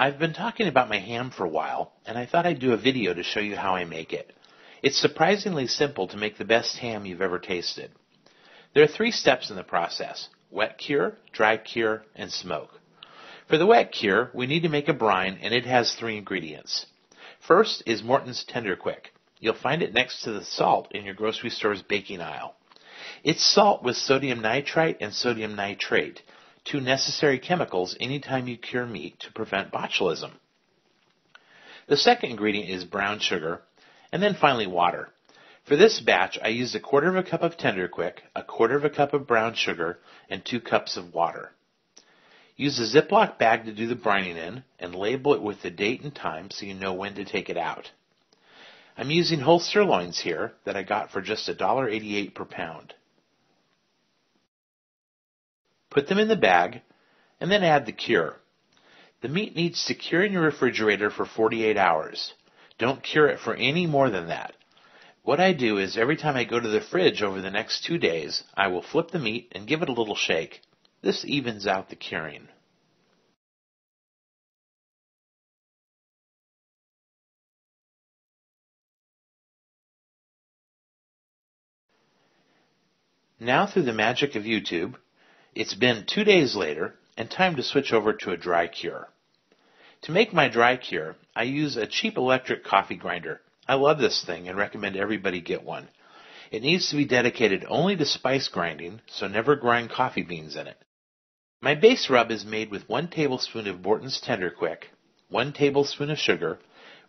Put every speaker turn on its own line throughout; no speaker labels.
I've been talking about my ham for a while, and I thought I'd do a video to show you how I make it. It's surprisingly simple to make the best ham you've ever tasted. There are 3 steps in the process: wet cure, dry cure, and smoke. For the wet cure, we need to make a brine, and it has 3 ingredients. First is Morton's Tender Quick. You'll find it next to the salt in your grocery store's baking aisle. It's salt with sodium nitrite and sodium nitrate, 2 necessary chemicals anytime you cure meat to prevent botulism. The second ingredient is brown sugar, and then finally water. For this batch, I used 1/4 cup of Tender Quick, 1/4 cup of brown sugar, and 2 cups of water. Use a ZipLoc bag to do the brining in, and label it with the date and time so you know when to take it out. I'm using whole sirloins here that I got for just $1.88 per pound. Put them in the bag, and then add the cure. The meat needs to cure in your refrigerator for 48 hours. Don't cure it for any more than that. What I do is every time I go to the fridge over the next 2 days, I will flip the meat and give it a little shake. This evens out the curing. Now, through the magic of YouTube, it's been 2 days later, and time to switch over to a dry cure. To make my dry cure, I use a cheap electric coffee grinder. I love this thing and recommend everybody get one. It needs to be dedicated only to spice grinding, so never grind coffee beans in it. My base rub is made with 1 tablespoon of Morton's Tender Quick, 1 tablespoon of sugar,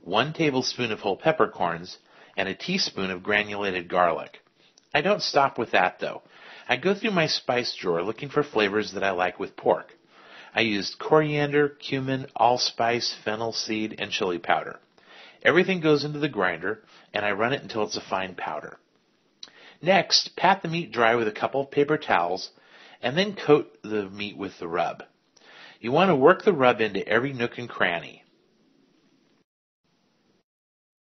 1 tablespoon of whole peppercorns, and a teaspoon of granulated garlic. I don't stop with that, though. I go through my spice drawer looking for flavors that I like with pork. I used coriander, cumin, allspice, fennel seed, and chili powder. Everything goes into the grinder, and I run it until it's a fine powder. Next, pat the meat dry with a couple of paper towels, and then coat the meat with the rub. You want to work the rub into every nook and cranny.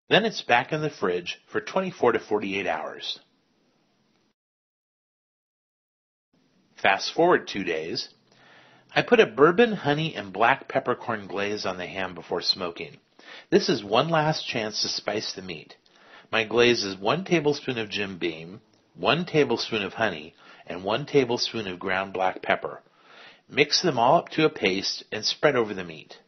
Then it's back in the fridge for 24 to 48 hours. Fast forward 2 days. I put a bourbon, honey, and black peppercorn glaze on the ham before smoking. This is one last chance to spice the meat. My glaze is 1 tablespoon of Jim Beam, 1 tablespoon of honey, and 1 tablespoon of ground black pepper. Mix them all up to a paste and spread over the meat.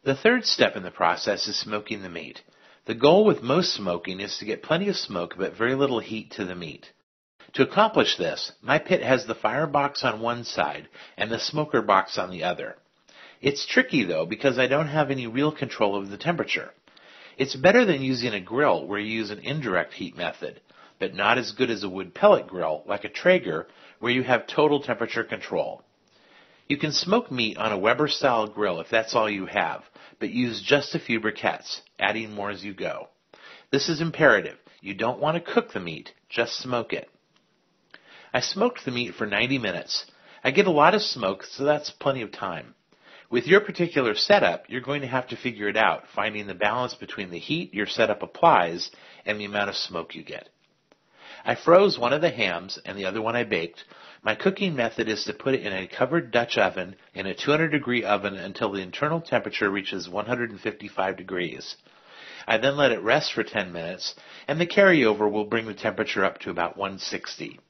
The third step in the process is smoking the meat. The goal with most smoking is to get plenty of smoke but very little heat to the meat. To accomplish this, my pit has the firebox on one side and the smoker box on the other. It's tricky, though, because I don't have any real control over the temperature. It's better than using a grill where you use an indirect heat method, but not as good as a wood pellet grill like a Traeger where you have total temperature control. You can smoke meat on a Weber-style grill if that's all you have, but use just a few briquettes, adding more as you go. This is imperative. You don't want to cook the meat, just smoke it. I smoked the meat for 90 minutes. I get a lot of smoke, so that's plenty of time. With your particular setup, you're going to have to figure it out, finding the balance between the heat your setup applies and the amount of smoke you get. I froze one of the hams and the other one I baked. My cooking method is to put it in a covered Dutch oven in a 200-degree oven until the internal temperature reaches 155 degrees. I then let it rest for 10 minutes, and the carryover will bring the temperature up to about 160.